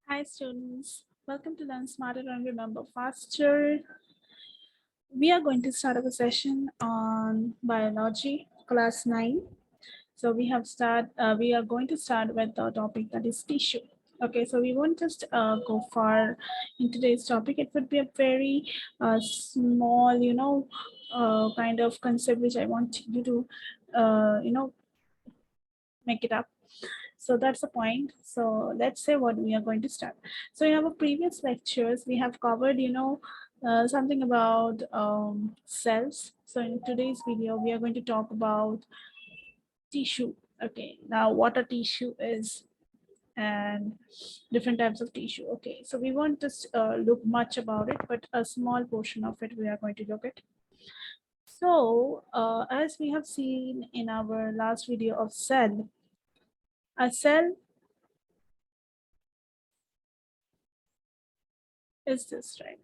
Hi students, welcome to Learn Smarter and Remember Faster. We are going to start our session on biology, class 9. So we are going to start with the topic that is tissue. Okay, so we won't just go far in today's topic. It would be a very small, kind of concept which I want you to, make it up. So that's the point. So let's say what we are going to start. So in our previous lectures, we have covered, something about cells. So in today's video, we are going to talk about tissue. Okay, now what a tissue is and different types of tissue. Okay, so we won't just look much about it, but a small portion of it we are going to look at. So as we have seen in our last video of cell, a cell is this, right?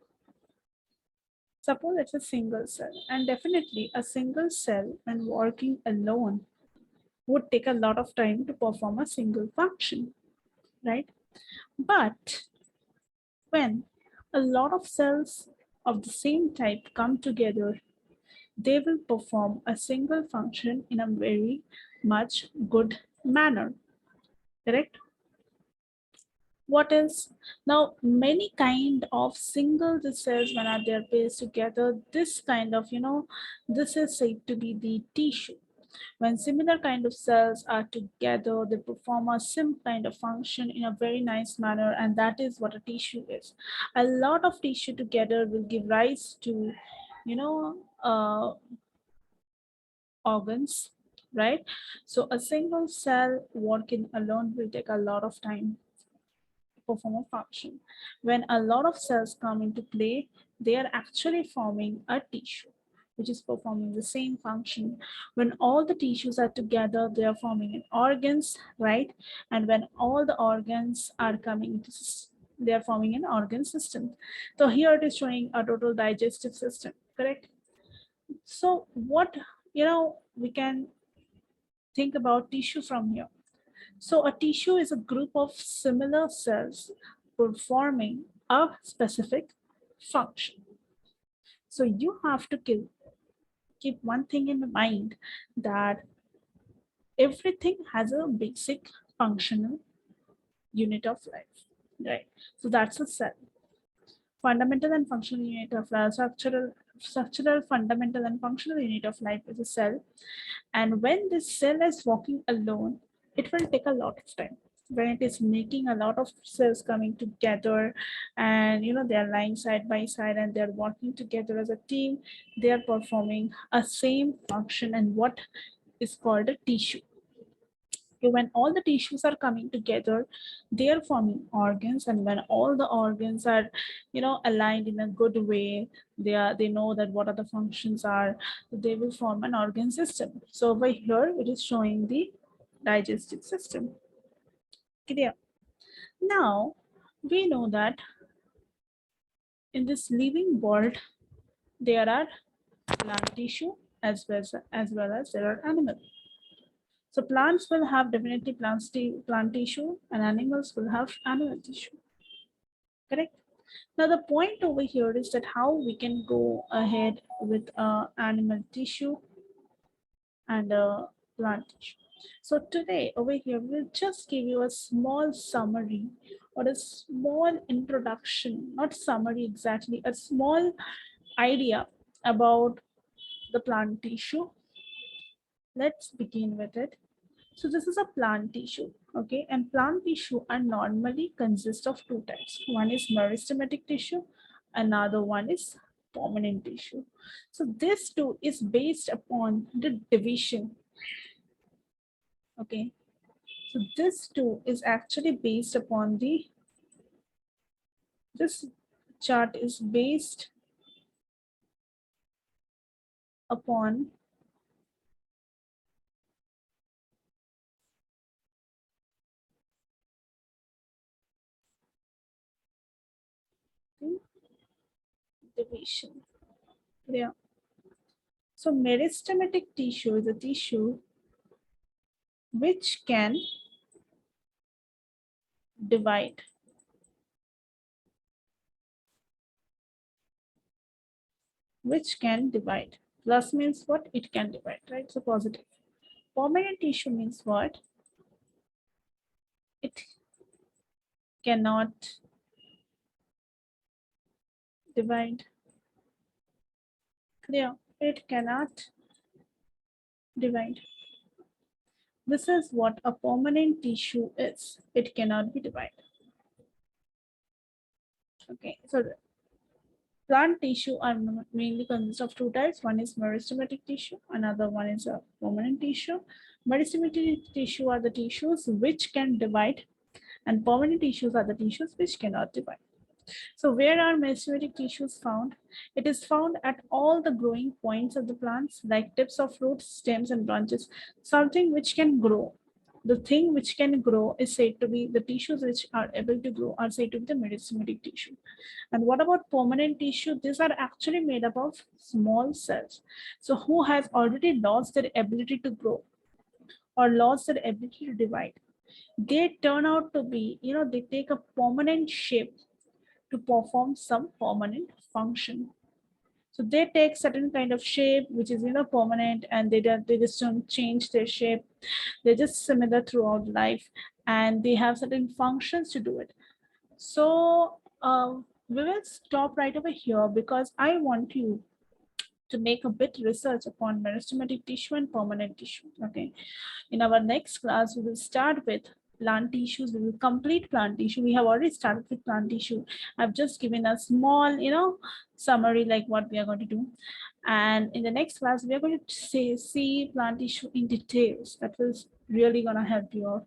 Suppose it's a single cell, and definitely a single cell when working alone would take a lot of time to perform a single function, right? But when a lot of cells of the same type come together, they will perform a single function in a very much good manner, correct? What else? Now, many kind of single cells when are they're placed together, this kind of, this is said to be the tissue. When similar kind of cells are together, they perform a sim kind of function in a very nice manner, and that is what a tissue is. A lot of tissue together will give rise to, you know, organs, right? So a single cell working alone will take a lot of time perform a function. When a lot of cells come into play, they are actually forming a tissue, which is performing the same function. When all the tissues are together, they are forming an organs, right? And when all the organs are coming into they are forming an organ system. So here it is showing a total digestive system, correct? So what, we can think about tissue from here. So a tissue is a group of similar cells performing a specific function. So you have to keep one thing in mind, that everything has a basic functional unit of life, right? So that's a cell. Fundamental and functional unit of life, structural fundamental and functional unit of life is a cell. And when this cell is walking alone, it will take a lot of time. When it is making a lot of cells coming together, and they're lying side by side and they're working together as a team, they are performing a same function and what is called a tissue. Okay, when all the tissues are coming together, they are forming organs, and when all the organs are aligned in a good way, they know that what are the functions are, they will form an organ system. So over here it is showing the digestive system. Clear? Now we know that in this living world there are plant tissue as well as there are animal. So plants will have definitely plant tissue, and animals will have animal tissue. Correct? Now the point over here is that how we can go ahead with animal tissue and plant tissue. So today over here, we'll just give you a small summary or a small introduction, not summary exactly, a small idea about the plant tissue. Let's begin with it. So this is a plant tissue, okay? And plant tissue are normally consist of two types. One is meristematic tissue, another one is permanent tissue. So this too is based upon the division, okay? So this too is actually based upon this chart is based upon the division. Yeah. So meristematic tissue is a tissue which can divide. which can divide. Plus means what? It can divide, right? So positive. Permanent tissue means what? It cannot divide. Clear? It cannot divide. This is what a permanent tissue is. It cannot be divided. Okay, so the plant tissue are mainly consist of two types. One is meristematic tissue, another one is a permanent tissue. Meristematic tissue are the tissues which can divide, and permanent tissues are the tissues which cannot divide. So where are meristematic tissues found? It is found at all the growing points of the plants, like tips of roots, stems, and branches, something which can grow. The thing which can grow is said to be the tissues which are able to grow are said to be the meristematic tissue. And what about permanent tissue? These are actually made up of small cells. So who has already lost their ability to grow or lost their ability to divide? They turn out to be, they take a permanent shape to perform some permanent function. So they take certain kind of shape, which is permanent, and they just don't change their shape. They're just similar throughout life, and they have certain functions to do it. So we will stop right over here because I want you to make a bit research upon meristematic tissue and permanent tissue. Okay. In our next class, we will start with plant tissues. We will complete plant tissue. We have already started with plant tissue. I've just given a small, summary like what we are going to do. And in the next class, we are going to see plant tissue in details. That was really going to help you all.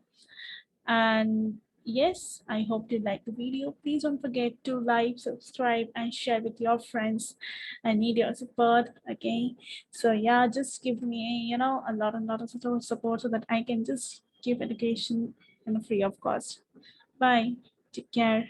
And yes, I hope you like the video. Please don't forget to like, subscribe, and share with your friends. I need your support. Okay. So yeah, just give me, a lot of support so that I can just give education free of cost. Bye. Take care.